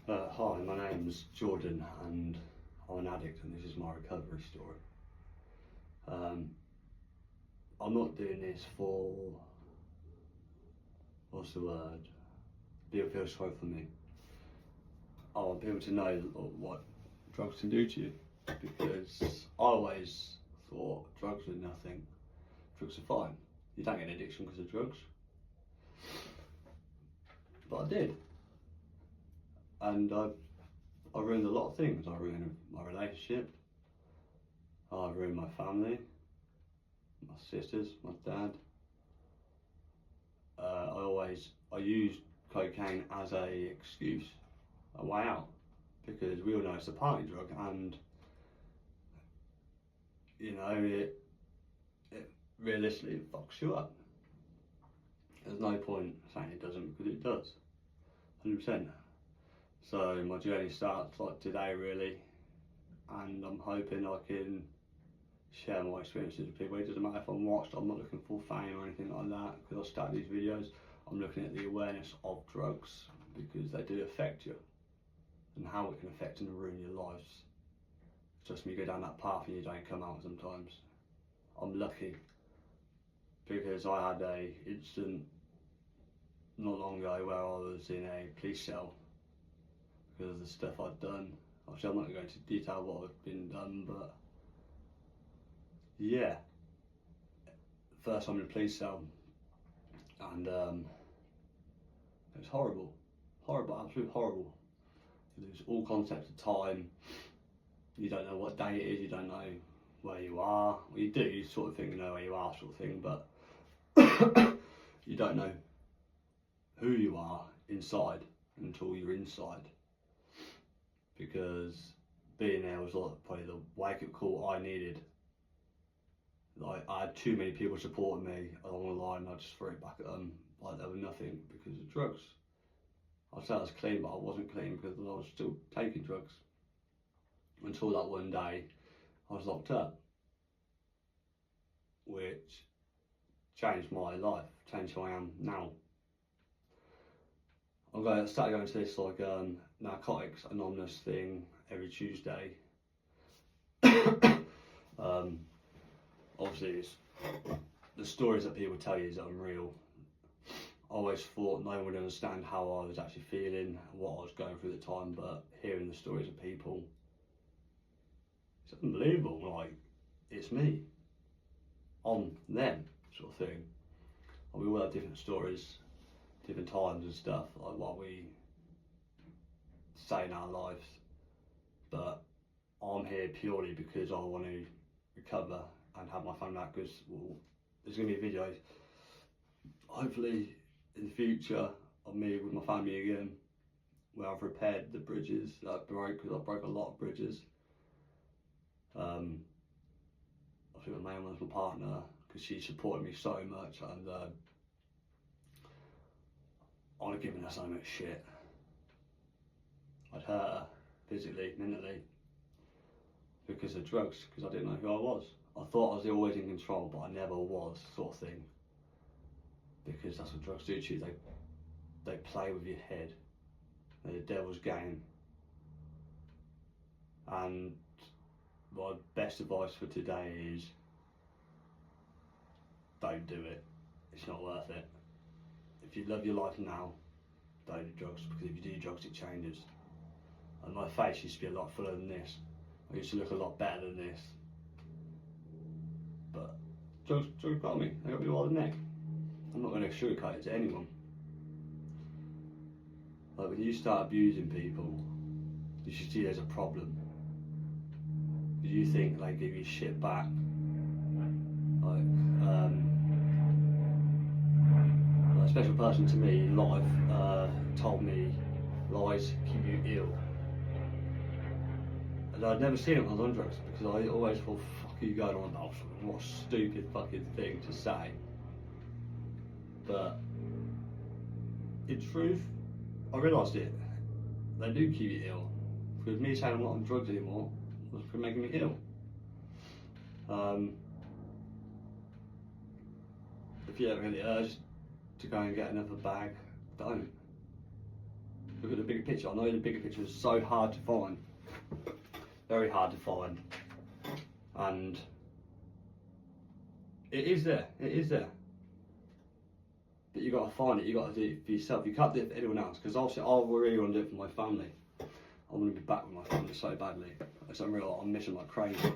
Hi, my name's Jordan and I'm an addict and this is my recovery story. Um, I'm not doing this for, what's the word, people feel sorry for me. I want people to know what drugs can do to you, because I always thought drugs were nothing. Drugs are fine. You don't get an addiction because of drugs. But I did. And I ruined a lot of things. I ruined my relationship. I ruined my family, my sisters, my dad. I used cocaine as a excuse, a way out, because we all know it's a party drug, and you know it realistically fucks you up. There's no point saying it doesn't, because it does, 100%. So my journey starts like today, really, and I'm hoping I can share my experiences with people. It doesn't matter if I'm watched. I'm not looking for fame or anything like that, because I start these videos. I'm looking at the awareness of drugs, because they do affect you and how it can affect and ruin your lives. Trust me, you go down that path and you don't come out sometimes. I'm lucky because I had a incident not long ago where I was in a police cell because of the stuff I'd done. Obviously I'm not going to go into detail what had been done, but yeah, first time in a police cell, and it was horrible, absolutely horrible. You lose all concept of time. You don't know what day it is. You don't know where you are. Well, you do. You sort of think you know where you are, sort of thing, but you don't know who you are inside until you're inside. Because being there was like probably the wake-up call I needed. Like, I had too many people supporting me along the line. I just threw it back at them like they were nothing because of drugs. I'd say I was clean, but I wasn't clean because I was still taking drugs. Until that one day I was locked up, which changed my life, changed who I am now. I started going to this like Narcotics Anonymous thing every Tuesday. Obviously it's, the stories that people tell you is unreal. I always thought no one would understand how I was actually feeling, what I was going through at the time, but hearing the stories of people, it's unbelievable. Like, it's me on them, sort of thing. And we all have different stories, different times and stuff, like what we say in our lives. But I'm here purely because I want to recover and have my family back, because there's going to be a video, hopefully in the future, of me with my family again, where I've repaired the bridges that I broke, because I broke a lot of bridges. I think my main one's my partner, because she supported me so much, and I'd have given her so much shit. I'd hurt her physically, mentally, because of drugs, because I didn't know who I was. I thought I was always in control, but I never was, sort of thing. Because that's what drugs do to you. They play with your head. They're the devil's game. And my best advice for today is don't do it. It's not worth it. If you love your life now, don't do drugs, because if you do drugs, it changes. And my face used to be a lot fuller than this. I used to look a lot better than this. But drugs got me. They got me by the neck. I'm not going to sugarcoat it to anyone. Like, when you start abusing people, you should see there's a problem. Because you think they give you shit back. Like, a special person to me, life, told me lies keep you ill. And I'd never seen it when I was on drugs, because I always thought, fuck are you going on about? What a stupid fucking thing to say. But in truth, I realised it. They do keep you ill. Because me saying I'm not on drugs anymore was making me ill. If you ever get the urge to go and get another bag, don't. look at the bigger picture. I know the bigger picture is so hard to find, very hard to find, and it is there. It is there. But you got to find it. You got to do it for yourself. You can't do it for anyone else. Because obviously, I really want to do it for my family. I want to be back with my family so badly. It's unreal. I'm missing like crazy.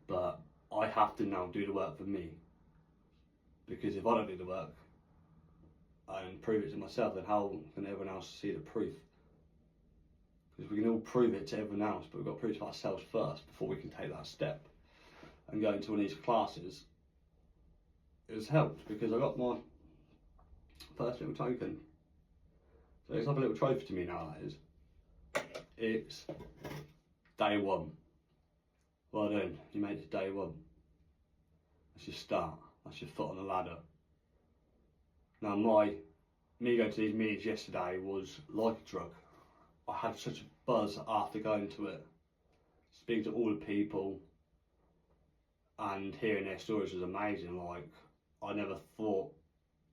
But I have to now do the work for me. Because if I don't do the work and prove it to myself, then how can everyone else see the proof? Because we can all prove it to everyone else, but we've got to prove it to ourselves first before we can take that step. And going to one of these classes has helped because I got my first little token. So it's like a little trophy to me now, that is. It's day one. Well done, you made it day one. That's your start, that's your foot on the ladder. Now me going to these meetings yesterday was like a drug. I had such a buzz after going to it. Speaking to all the people and hearing their stories was amazing. Like, I never thought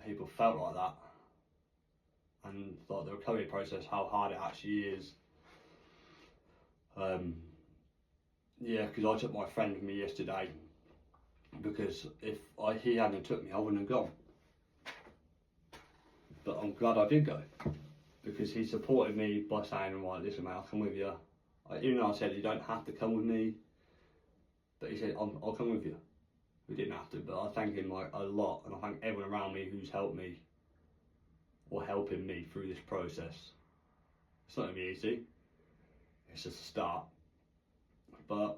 people felt like that. And like the recovery process, how hard it actually is. Yeah, because I took my friend with me yesterday because if he hadn't took me, I wouldn't have gone. But I'm glad I did go because he supported me by saying, right, listen mate, I'll come with you. Even though I said you don't have to come with me, but he said, I'll come with you. We didn't have to, but I thank him like a lot, and I thank everyone around me who's helped me or helping me through this process. It's not going to be easy. It's just a start. But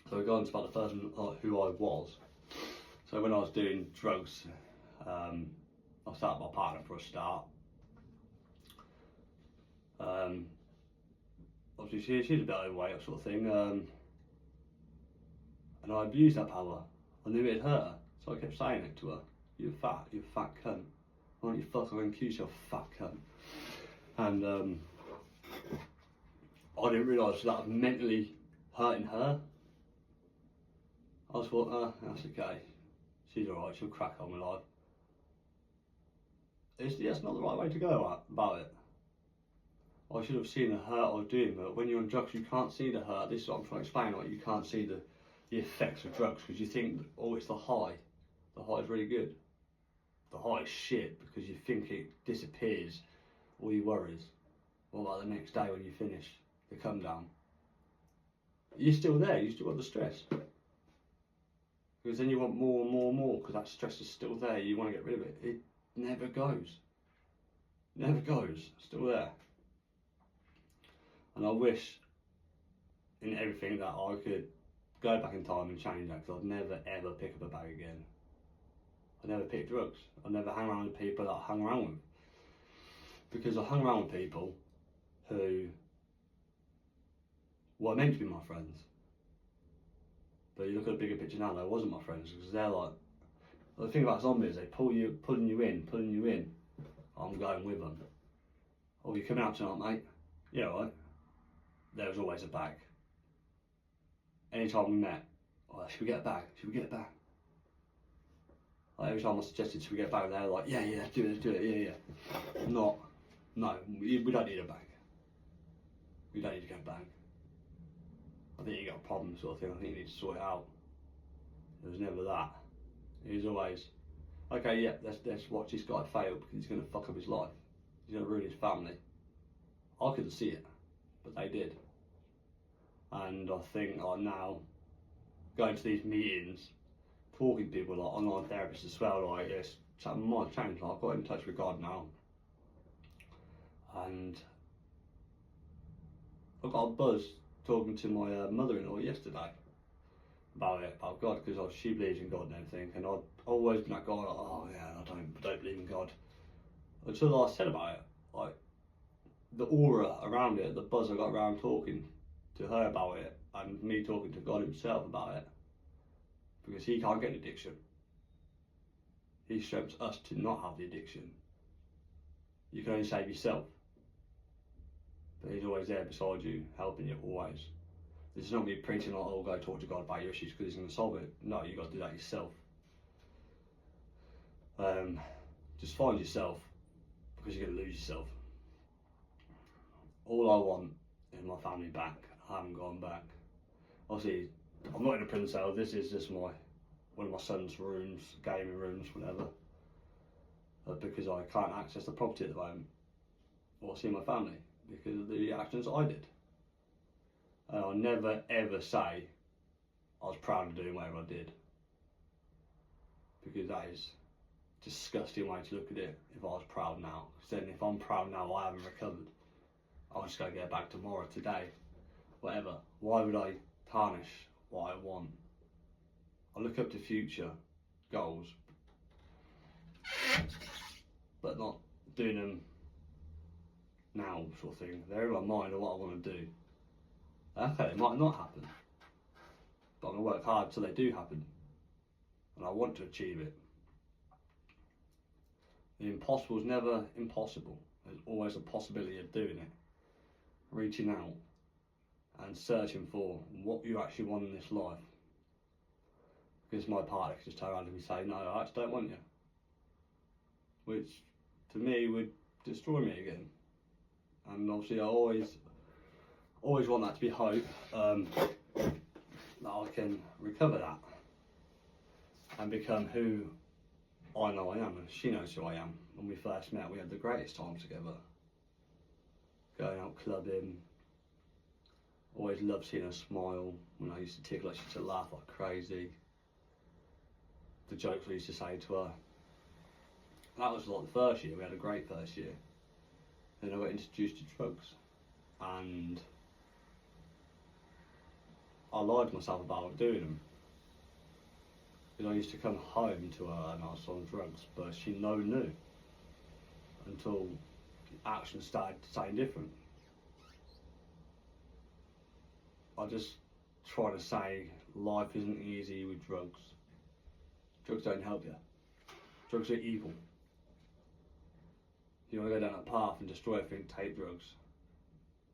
so we're going to about the person who I was. So when I was doing drugs, I started my partner for a start. Obviously she's a bit overweight, sort of thing. And I abused that power. I knew it'd hurt her, so I kept saying it to her. You're fat cunt. Why don't you fuck her and accuse yourself, fat cunt? And I didn't realise that was mentally hurting her. I just thought, that's okay. She's alright, she'll crack on with life. That's not the right way to go about it. I should have seen the hurt I was doing, but when you're on drugs you can't see the hurt. This is what I'm trying to explain, like you can't see the effects of drugs because you think, oh, it's the high. The high is really good. The high is shit because you think it disappears all your worries. What about the next day when you finish the come down? You're still there, you still got the stress. Because then you want more and more and more because that stress is still there, you want to get rid of it. It never goes. Never goes, still there. And I wish in everything that I could go back in time and change that because I'd never ever pick up a bag again. I never picked drugs. I never hung around with people that I hung around with. Because I hung around with people who were meant to be my friends. But you look at the bigger picture now, they wasn't my friends because they're like, the thing about zombies, they pulling you in. I'm going with them. Oh, you coming out tonight, mate? Yeah, right. There was always a bag. Anytime we met, oh, should we get a bag? Should we get a bag? Like every time I suggested should we get a bag, they were like, yeah, let's do it, yeah. No, we don't need a bag. We don't need to get a bag. I think you got a problem sort of thing, I think you need to sort it out. There was never that. It was always, okay, yeah, let's watch this guy fail because he's going to fuck up his life. He's going to ruin his family. I couldn't see it, but they did. And I think now, going to these meetings, talking to people like online therapists as well, like yes, something might change. Like I've got in touch with God now, and I got a buzz talking to my mother-in-law yesterday about God because she believes in God and everything, and I'd always been that guy like, oh yeah, I don't believe in God. Until I said about it, like the aura around it, the buzz I got around talking to her about it, and me talking to God himself about it, because he can't get addiction. He strengthens us to not have the addiction. You can only save yourself, but he's always there beside you, helping you always. This is not me preaching like, oh, go talk to God about your issues because he's going to solve it. No, you got to do that yourself. Just find yourself because you're going to lose yourself. all I want is my family back. I haven't gone back. Obviously, I'm not in a prison cell. This is just one of my son's rooms, gaming rooms, whatever. Because I can't access the property at the moment or see my family because of the actions I did. And I'll never ever say I was proud of doing whatever I did, because that is a disgusting way to look at it. If I was proud now, because then if I'm proud now, I haven't recovered. I'm just going to get back tomorrow, today, whatever. Why would I tarnish what I want? I look up to future goals, but not doing them now, sort of thing. They're in my mind of what I want to do. Okay, it might not happen, but I'm going to work hard till they do happen, and I want to achieve it. The impossible is never impossible. There's always a possibility of doing it. Reaching out and searching for what you actually want in this life. Because my partner could just turn around and say, no, I actually don't want you. Which, to me, would destroy me again. And obviously I always want that to be hope, that I can recover that and become who I know I am, and she knows who I am. When we first met, we had the greatest time together. Going out clubbing. Always loved seeing her smile. When I used to tickle her, she used to laugh like crazy. The jokes I used to say to her. That was like the first year. We had a great first year. Then I got introduced to drugs, and I lied to myself about doing them. Because I used to come home to her and I was on drugs, but she never knew until actions started saying different. I just try to say life isn't easy with drugs. Drugs don't help you. Drugs are evil. If you want to go down that path and destroy everything, take drugs.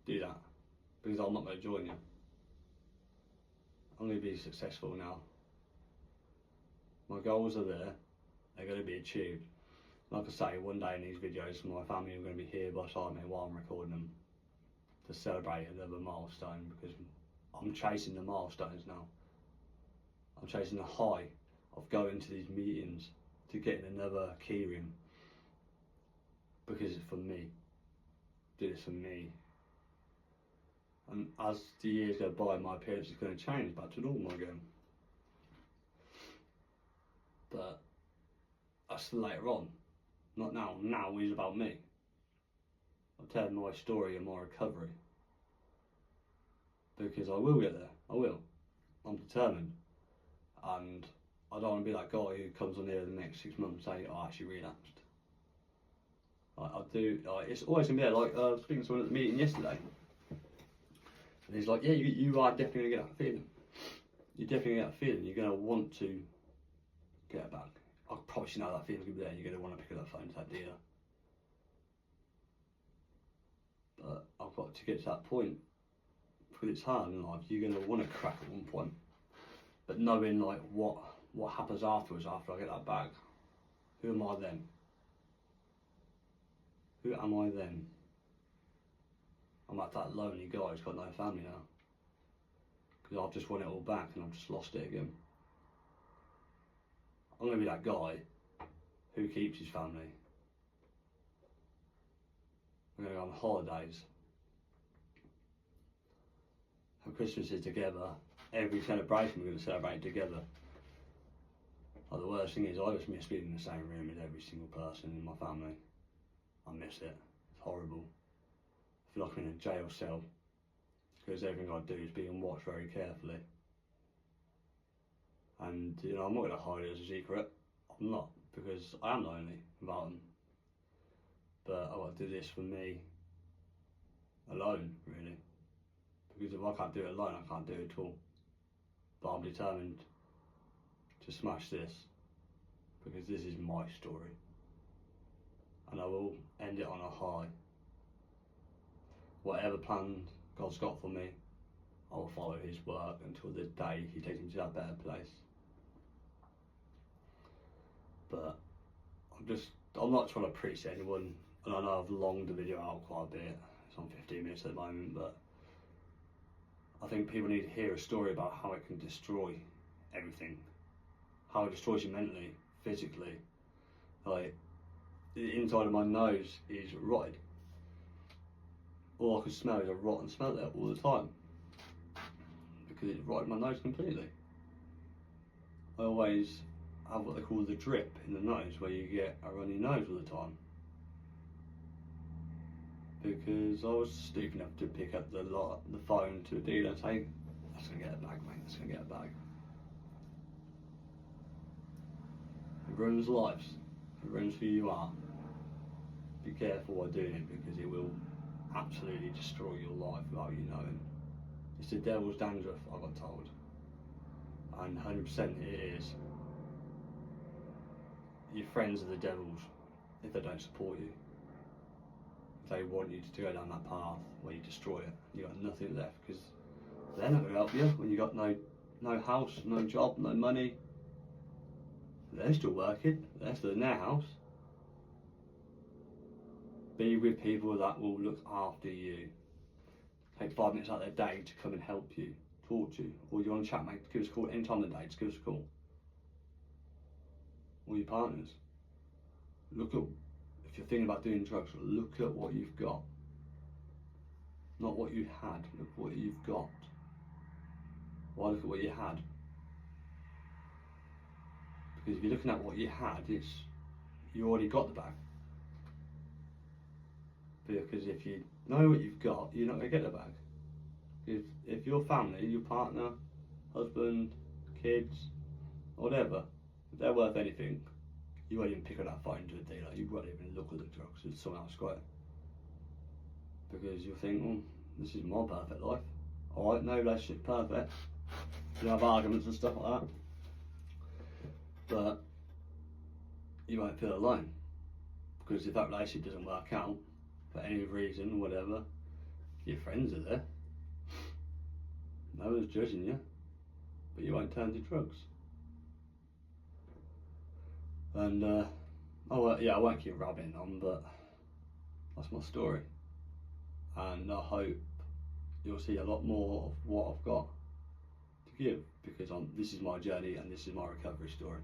Do that. Because I'm not going to join you. I'm going to be successful now. My goals are there. They're going to be achieved. Like I say, one day in these videos, my family are going to be here beside me while I'm recording them to celebrate another milestone, because I'm chasing the milestones now. I'm chasing the high of going to these meetings, to getting another keyring, because it's for me. Do this for me. And as the years go by, my appearance is going to change back to normal again. But that's later on, not now. Now is about me. I'm telling my story and my recovery, because I will get there. I will. I'm determined, and I don't want to be that guy who comes on here in the next 6 months and say, I actually relapsed. I do. It's always gonna be there. Like speaking to someone at the meeting yesterday, and he's like, yeah, you are definitely gonna get that feeling. You're definitely gonna get that feeling. You're gonna want to get it back. I promise you know that feeling will be there. You're going to want to pick up that phone to that dealer. But I've got to get to that point, because it's hard in life. You're going to want to crack at one point, but knowing like what happens afterwards, after I get that back, who am I then? Who am I then? I'm like that lonely guy who's got no family now, because I've just won it all back and I've just lost it again. I'm going to be that guy who keeps his family. We're going to go on holidays, have Christmases together. Every celebration we're going to celebrate together. Like, the worst thing is, I just miss being in the same room as every single person in my family. I miss it. It's horrible. I feel like I'm in a jail cell, because everything I do is being watched very carefully. And you know, I'm not going to hide it as a secret. I'm not, because I am lonely without them. But I've got to do this for me alone, really. Because if I can't do it alone, I can't do it at all. But I'm determined to smash this, because this is my story. And I will end it on a high. Whatever plan God's got for me, I will follow his work until the day he takes me to that better place. But I'm not trying to preach to anyone, and I know I've longed the video out quite a bit. 'cause I'm 15 minutes at the moment, but I think people need to hear a story about how it can destroy everything, how it destroys you mentally, physically. Like, the inside of my nose is rotted. All I can smell is a rotten smell there all the time, because it rotted my nose completely. I always have what they call the drip in the nose, where you get a runny nose all the time. Because I was stupid enough to pick up the phone to a dealer and say, "That's gonna get a bag, mate, that's gonna get a bag." It ruins lives, it ruins who you are. Be careful while doing it, because it will absolutely destroy your life without you knowing. It's the devil's dandruff, I got told. And 100% it is. Your friends are the devils if they don't support you. They want you to go down that path where you destroy it. You got nothing left, because they're not going to help you when you got no house, no job, no money. They're still working. They're still in their house. Be with people that will look after you. Take 5 minutes out of their day to come and help you, talk to you. Or you want to chat, mate, give us a call any time of the day. Just give us a call. Or your partners. Look at, if you're thinking about doing drugs, look at what you've got. Not what you had, look at what you've got. Why look at what you had? Because if you're looking at what you had, you already got the bag. Because if you know what you've got, you're not going to get the bag. If your family, your partner, husband, kids, whatever, if they're worth anything, you won't even pick up that phone to a dealer. You won't even look at the drugs. It's someone else got it. Because you'll think, "Oh, this is my perfect life." Alright, no relationship's perfect. You have arguments and stuff like that. But you won't feel alone. Because if that relationship doesn't work out, for any reason or whatever, your friends are there. No one's judging you, but you won't turn to drugs. And I won't keep rabbiting on, but that's my story. And I hope you'll see a lot more of what I've got to give, because this is my journey and this is my recovery story.